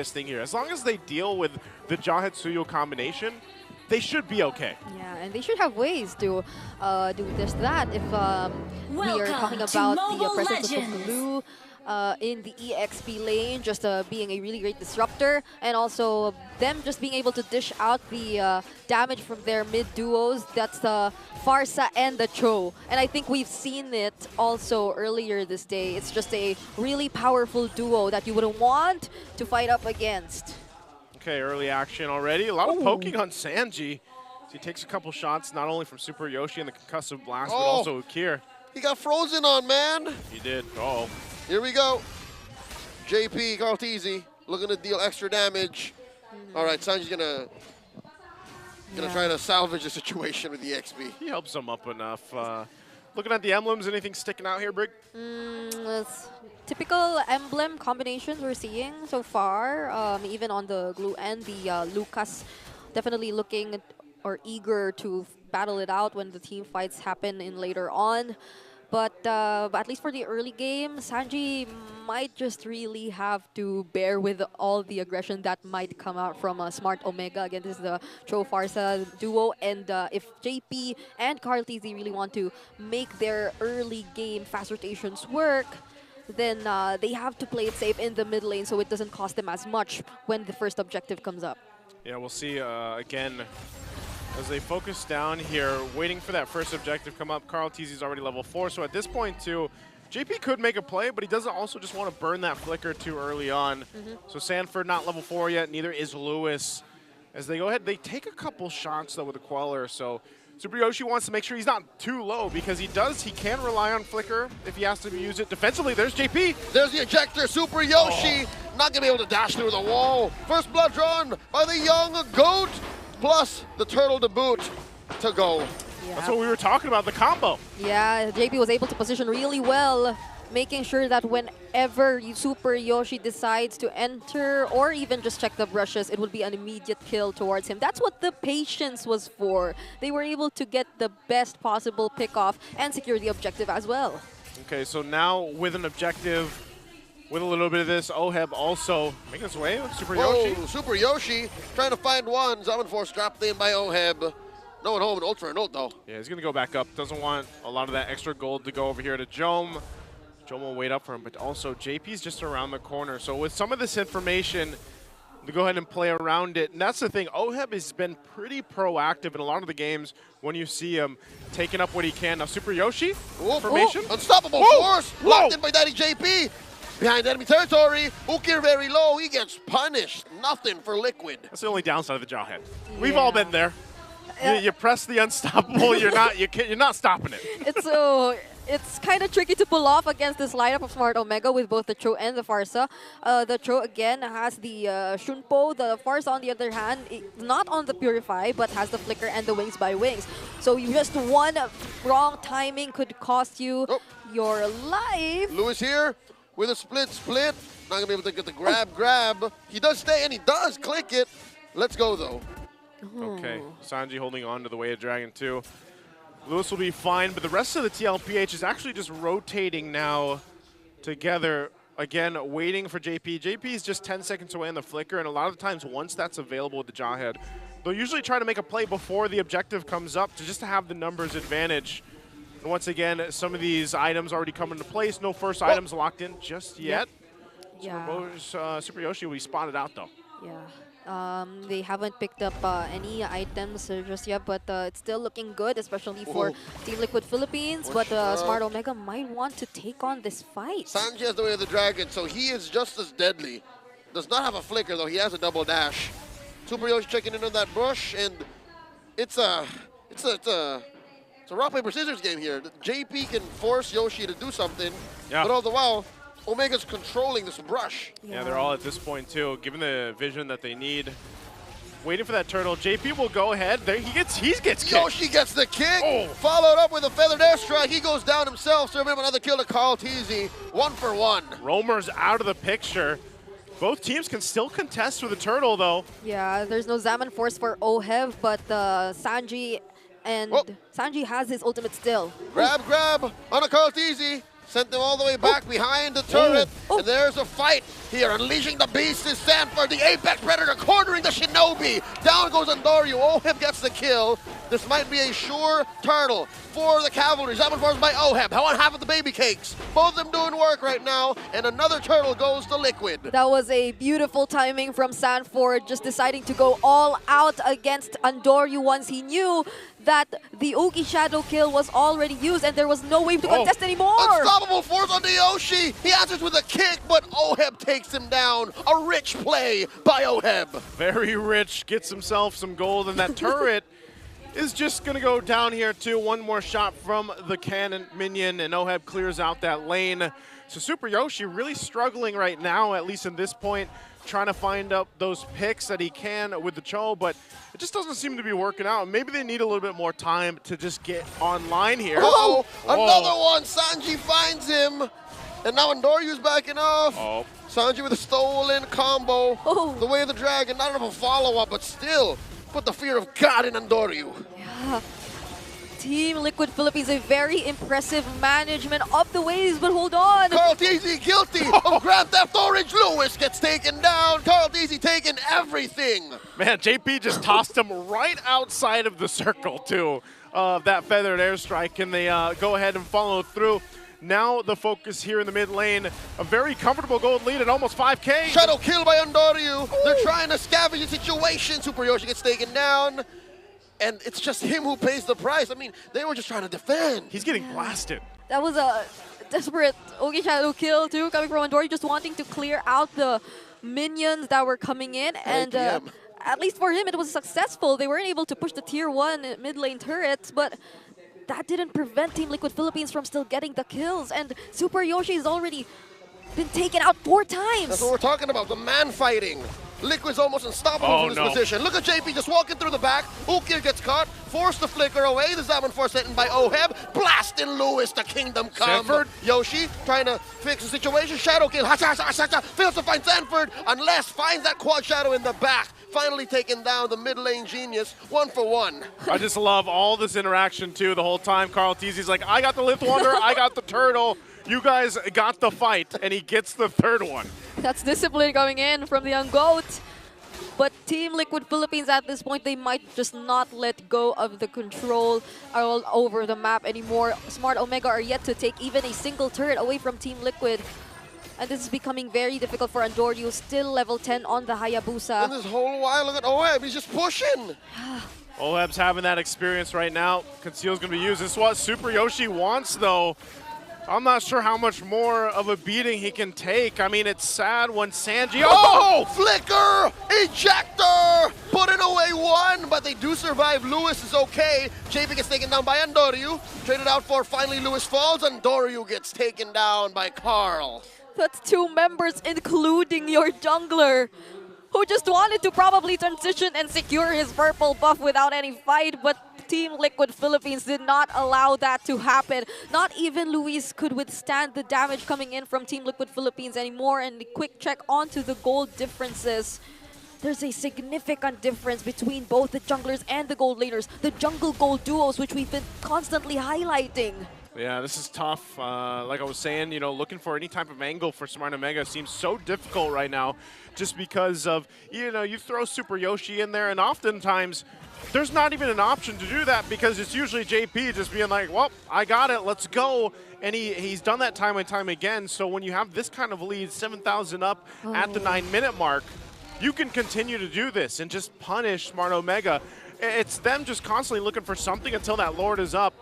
thing here. As long as they deal with the Jawhead Suyo combination, they should be okay. Yeah, and they should have ways to do just that. If we are talking about the presence of Glue in the EXP lane, just being a really great disruptor, and also them just being able to dish out the damage from their mid duos. That's the Farsa and the Cho. And I think we've seen it also earlier this day. It's just a really powerful duo that you wouldn't want to fight up against. Okay, early action already. A lot of poking on Sanji. So he takes a couple shots, not only from Super Yoshi and the concussive blast, but also Ukir. He got frozen on, man. He did. Uh-oh. Here we go. JP, Carteezy, looking to deal extra damage. All right, Sanji's gonna try to salvage the situation with the XP. He helps him up enough. Looking at the emblems, anything sticking out here, Brig? It's typical emblem combinations we're seeing so far, even on the Glue and the Lucas. Definitely looking or eager to battle it out when the team fights happen in later on. But at least for the early game, Sanji might just really have to bear with all the aggression that might come out from Smart Omega. Again, this is the Cho Farsa duo. And if JP and Carteezy really want to make their early game fast rotations work, then they have to play it safe in the mid lane so it doesn't cost them as much when the first objective comes up. Yeah, we'll see again. As they focus down here, waiting for that first objective to come up. Carteezy's already level 4, so at this point too, JP could make a play, but he doesn't also just want to burn that flicker too early on. So Sanford not level 4 yet, neither is Lewis. As they go ahead, they take a couple shots though with the Queller, so Super Yoshi wants to make sure he's not too low because he can rely on flicker if he has to use it defensively. There's JP. There's the ejector, Super Yoshi, not gonna be able to dash through the wall. First blood drawn by the young goat. Plus the turtle to boot to go. Yeah. That's what we were talking about, the combo. Yeah, JP was able to position really well, making sure that whenever Super Yoshi decides to enter or even just check the brushes, it would be an immediate kill towards him. That's what the patience was for. They were able to get the best possible pick off and secure the objective as well. Okay, so now with an objective, with a little bit of this, Oheb also making his way. Super Yoshi. Super Yoshi trying to find one. Zaman Force dropped in by Oheb. No one home, an ult for an ult though. Yeah, he's going to go back up. Doesn't want a lot of that extra gold to go over here to Jome. Jome will wait up for him, but also JP's just around the corner. So with some of this information, to go ahead and play around it. And that's the thing, Oheb has been pretty proactive in a lot of the games when you see him taking up what he can. Now Super Yoshi, formation. Unstoppable force, locked in by Daddy JP. Behind enemy territory, Ukir very low, he gets punished. Nothing for Liquid. That's the only downside of the Jawhead. We've all been there. You press the unstoppable, you're not stopping it. It's kind of tricky to pull off against this lineup of Smart Omega with both the Cho and the Farsa. The Cho again has the Shunpo. The Farsa on the other hand, not on the Purify, but has the Flicker and the Wings by Wings. So just one wrong timing could cost you your life. Lewis here with a split. Not gonna be able to get the grab. He does stay and he does click it. Let's go though. Okay, Sanji holding on to the Way of Dragon too. Lewis will be fine, but the rest of the TLPH is actually just rotating now together. Again, waiting for JP. JP is just 10 seconds away on the Flicker, and a lot of the times once that's available with the Jawhead, they'll usually try to make a play before the objective comes up just to have the numbers advantage. And once again, some of these items already come into place. No first items locked in just yet. Yeah. Super Yoshi will be spotted out though. Yeah. They haven't picked up any items just yet, but it's still looking good, especially for Team Liquid Philippines. But Smart Omega might want to take on this fight. Sanji has the Way of the Dragon, so he is just as deadly. Does not have a flicker though. He has a double dash. Super Yoshi checking in on that brush, and it's a rock paper scissors game here. JP can force Yoshi to do something, but all the while, Omega's controlling this brush. Yeah, they're all at this point too, given the vision that they need. Waiting for that turtle. JP will go ahead. There he gets kicked. Yoshi gets the kick. Followed up with a feathered airstrike. He goes down himself. Serving him another kill to Carteezy. 1 for 1. Roamer's out of the picture. Both teams can still contest with the turtle though. Yeah, there's no Zaman Force for Oheb, but Sanji has his ultimate still. Grab on a Carteezy. Sent them all the way back behind the turret. And there's a fight here. Unleashing the beast is Sanford, the Apex Predator, cornering the Shinobi. Down goes Andorio. Oheb gets the kill. This might be a sure turtle for the Cavalry. Zaman forced by Oheb. How on half of the baby cakes? Both of them doing work right now. And another turtle goes to Liquid. That was a beautiful timing from Sanford, just deciding to go all out against Andorio once he knew that the Uki Shadow kill was already used and there was no way to contest anymore. Unstoppable force on the Yoshi. He answers with a kick, but Oheb takes him down. A rich play by Oheb. Very rich, gets himself some gold, and that turret is just going to go down here too. One more shot from the cannon minion, and Oheb clears out that lane. So Super Yoshi really struggling right now, at least in this point, trying to find up those picks that he can with the Cho, but it just doesn't seem to be working out. Maybe they need a little bit more time to just get online here. Another one. Sanji finds him. And now Andoriu's backing off. Sanji with a stolen combo. The way of the dragon, not enough of a follow-up, but still put the fear of God in Andoriu. Yeah. Team Liquid Philippines, a very impressive management of the waves, but hold on. Carl TZ guilty of Grand Theft Orange. Lewis gets taken down. Carl TZ taking everything. Man, JP just tossed him right outside of the circle too. That feathered airstrike, and they go ahead and follow through. Now the focus here in the mid lane, a very comfortable gold lead at almost 5K. Shadow kill by Andorio. They're trying to scavenge the situation. Super Yoshi gets taken down. And it's just him who pays the price. I mean, they were just trying to defend. He's getting blasted. That was a desperate Uki Shadow kill too, coming from Andorio, just wanting to clear out the minions that were coming in. And at least for him, it was successful. They weren't able to push the tier 1 mid lane turrets, but that didn't prevent Team Liquid Philippines from still getting the kills. And Super Yoshi has already been taken out 4 times. That's what we're talking about, the man fighting. Liquid's almost unstoppable from this position. Look at JP just walking through the back. Ukir gets caught, forced to flicker away. The Zaman Force sent in by Oheb. Blasting Lewis, the kingdom come. Sanford. Yoshi trying to fix the situation. Shadow kill. Fails to find Sanford unless finds that quad shadow in the back. Finally taking down the mid lane genius, 1 for 1. I just love all this interaction too the whole time. Carl TZ's like, I got the Lift Wanderer, I got the turtle. You guys got the fight, and he gets the 3rd one. That's discipline coming in from the young GOAT. But Team Liquid Philippines at this point, they might just not let go of the control all over the map anymore. Smart Omega are yet to take even a single turret away from Team Liquid. And this is becoming very difficult for Andorio, still level 10 on the Hayabusa. And this whole while, look at Oheb, he's just pushing. Oheb's having that experience right now. Conceal's going to be used. This is what Super Yoshi wants, though. I'm not sure how much more of a beating he can take. I mean, it's sad when Sanji... Flicker! Ejector! Putting away 1, but they do survive. Lewis is okay. JP gets taken down by Andorio. Traded out for finally Lewis falls. Andorio gets taken down by Carl. That's 2 members, including your jungler, who just wanted to probably transition and secure his purple buff without any fight, but Team Liquid Philippines did not allow that to happen. Not even Luis could withstand the damage coming in from Team Liquid Philippines anymore. And the quick check onto the gold differences. There's a significant difference between both the junglers and the gold laners. The jungle gold duos, which we've been constantly highlighting. Yeah, this is tough. Like I was saying, you know, looking for any type of angle for Smart Omega seems so difficult right now just because of, you know, you throw Super Yoshi in there and oftentimes there's not even an option to do that because it's usually JP just being like, well, I got it, let's go. And he's done that time and time again. So when you have this kind of lead, 7,000 up at the 9-minute mark, you can continue to do this and just punish Smart Omega. It's them just constantly looking for something until that Lord is up.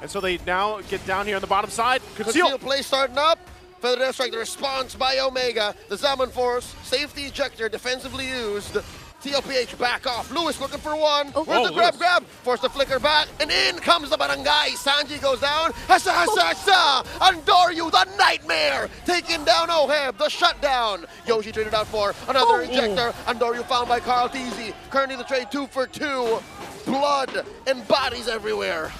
And so they now get down here on the bottom side. Conceal play starting up. Feather Death Strike, the response by Omega. The Zaman Force, safety ejector, defensively used. TLPH back off. Lewis looking for 1. Where's the grab? Force the flicker back. And in comes the barangay. Sanji goes down. Hasa, hasa, hasa. Andorio, the nightmare. Taking down Oheb, the shutdown. Yoshi traded out for another ejector. Andorio found by Carl TZ. Currently the trade 2 for 2. Blood and bodies everywhere.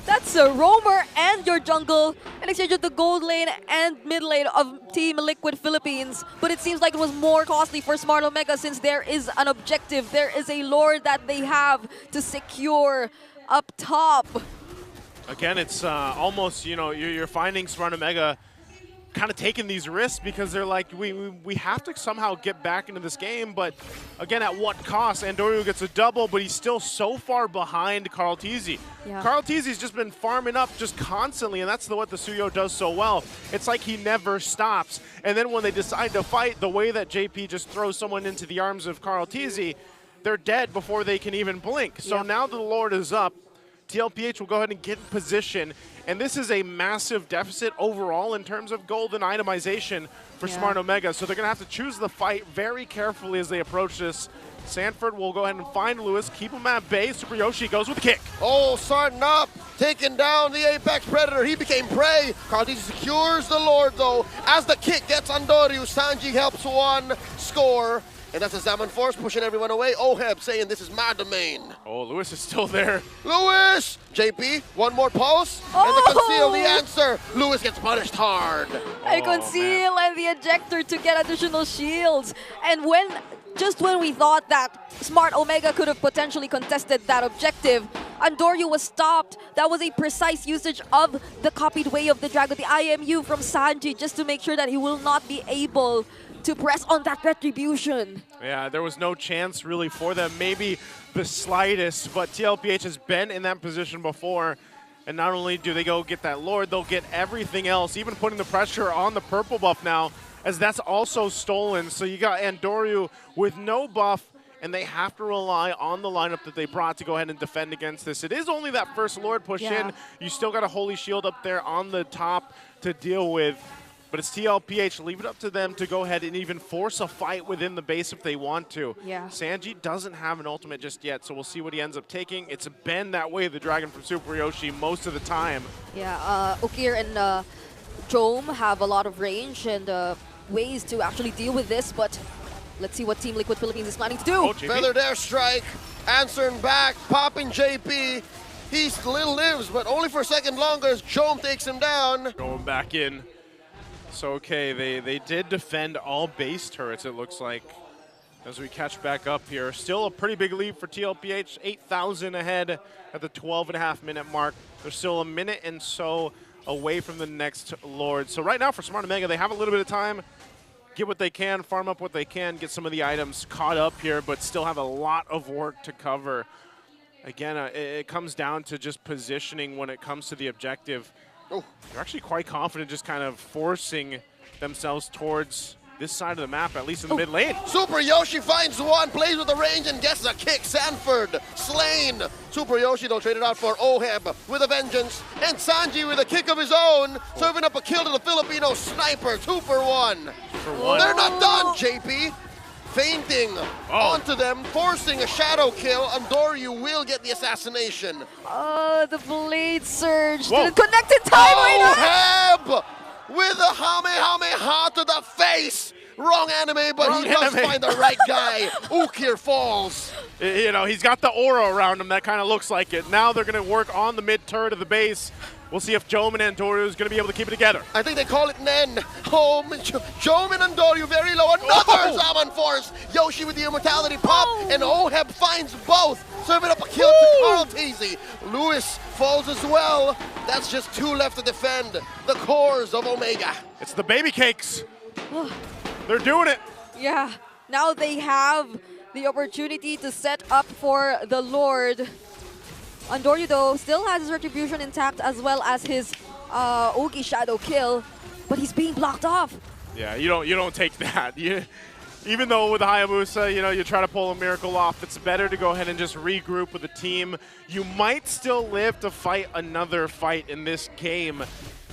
That's a roamer and your jungle in exchange of the gold lane and mid lane of Team Liquid Philippines. But it seems like it was more costly for Smart Omega since there is an objective. There is a lord that they have to secure up top. Again, it's almost, you know, you're finding Smart Omega kind of taking these risks because they're like, we have to somehow get back into this game, but again, at what cost? Andoryu gets a double, but he's still so far behind Carl Teasy. Yeah. Carl Teasy's just been farming up just constantly, and that's what the Suyo does so well. It's like he never stops. And then when they decide to fight, the way that JP just throws someone into the arms of Carl Teasy, they're dead before they can even blink. So now the Lord is up. TLPH will go ahead and get in position. And this is a massive deficit overall in terms of gold and itemization for Smart Omega. So they're going to have to choose the fight very carefully as they approach this. Sanford will go ahead and find Lewis, keep him at bay. Super Yoshi goes with the kick. Oh, starting up, taking down the Apex Predator. He became prey. Carl Teasy secures the Lord, though. As the kick gets on Doryu, Sanji helps one score. And that's a Zaman Force pushing everyone away. Oheb saying this is my domain. Oh, Lewis is still there. Lewis! JP, one more pulse, and the conceal the answer. Lewis gets punished hard. And conceal and the ejector to get additional shields. And just when we thought that Smart Omega could have potentially contested that objective, Andoryu was stopped. That was a precise usage of the copied Way of the Dragon, the IMU from Sanji, just to make sure that he will not be able to press on that retribution. Yeah, there was no chance really for them, maybe the slightest, but TLPH has been in that position before. And not only do they go get that Lord, they'll get everything else, even putting the pressure on the purple buff now, as that's also stolen. So you got Andoryu with no buff, and they have to rely on the lineup that they brought to go ahead and defend against this. It is only that first Lord push in. You still got a Holy Shield up there on the top to deal with. But it's TLPH. Leave it up to them to go ahead and even force a fight within the base if they want to. Yeah. Sanji doesn't have an ultimate just yet, so we'll see what he ends up taking. It's been that way, the Dragon from Super Yoshi, most of the time. Yeah, Okir and Jome have a lot of range and ways to actually deal with this, but let's see what Team Liquid Philippines is planning to do. Oh, Feathered airstrike, answering back, popping JP. He still lives, but only for a second longer as Jome takes him down. Going back in. So, okay, they did defend all base turrets, it looks like, as we catch back up here. Still a pretty big lead for TLPH, 8,000 ahead at the 12.5-minute mark. They're still a minute and so away from the next Lord. So right now for Smart Omega, they have a little bit of time. Get what they can, farm up what they can, get some of the items caught up here, but still have a lot of work to cover. Again, it comes down to just positioning when it comes to the objective. Oh. They're actually quite confident just kind of forcing themselves towards this side of the map, at least in the mid lane. Super Yoshi finds one, plays with the range and gets a kick. Sanford slain. Super Yoshi though traded out for Oheb with a vengeance. And Sanji with a kick of his own, serving up a kill to the Filipino sniper. 2 for 1. They're not done, JP. Fainting onto them, forcing a shadow kill. Andoryu will get the assassination. Oh, the blade surge. Didn't connect in time right now. With a Kamehameha to the face. Wrong anime, but he does find the right guy. Ukir falls. You know, he's got the aura around him that kind of looks like it. Now they're going to work on the mid turret of the base. We'll see if Jome and Andoryu is going to be able to keep it together. I think they call it Nen. Home, Jome and Andoryu very low. Another Zaman Force. Yoshi with the immortality pop, and Oheb finds both. Serving up a kill to Carl Teasy. Lewis falls as well. That's just 2 left to defend. The cores of Omega. It's the baby cakes. They're doing it. Yeah. Now they have the opportunity to set up for the Lord. Andoryu, though, still has his retribution intact as well as his Ogi shadow kill, but he's being blocked off. Yeah, you don't take that. Even though with Hayabusa, you know, you try to pull a miracle off, it's better to go ahead and just regroup with the team. You might still live to fight another fight in this game,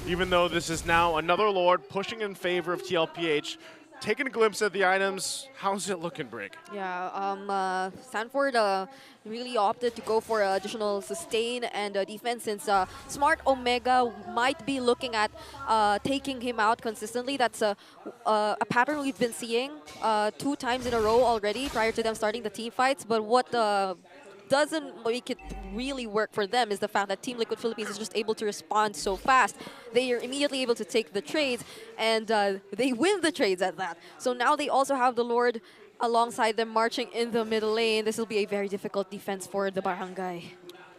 even though this is now another Lord pushing in favor of TLPH. Taking a glimpse at the items, how's it looking, Brig? Yeah, Sanford really opted to go for additional sustain and defense since Smart Omega might be looking at taking him out consistently. That's a pattern we've been seeing 2 times in a row already prior to them starting the team fights. But what doesn't make it really work for them is the fact that Team Liquid Philippines is just able to respond so fast. They are immediately able to take the trades, and they win the trades at that. So now they also have the Lord alongside them marching in the middle lane. This will be a very difficult defense for the Barangay.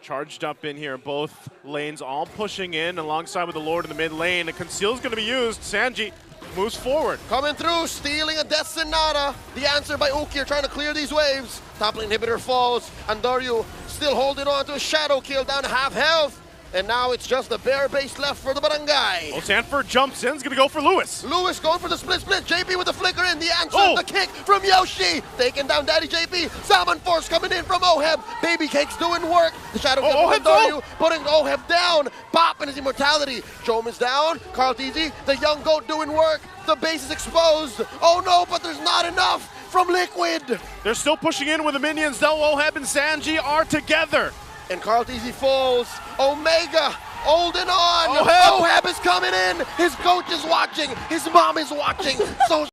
Charged up in here, both lanes all pushing in alongside with the Lord in the mid lane. A conceal's going to be used. Sanji moves forward. Coming through, stealing a Death Sonata. The answer by Ukir trying to clear these waves. Top lane inhibitor falls, and Daryu still holding on to a shadow kill down to half health. And now it's just the bare base left for the Barangay. Well, Sanford jumps in, is going to go for Lewis. Lewis going for the split. JP with the flicker in. The answer, the kick from Yoshi. Taking down Daddy JP. Salmon Force coming in from Oheb. Baby Cake's doing work. The shadow kill from Daryu putting Oheb down. Popping his immortality. Chom is down. Carl TZ, the young goat doing work. The base is exposed. Oh no, but there's not enough from Liquid. They're still pushing in with the minions, though. Oheb and Sanji are together. And Carl TZ falls. Omega holding on. Oheb is coming in. His coach is watching. His mom is watching. So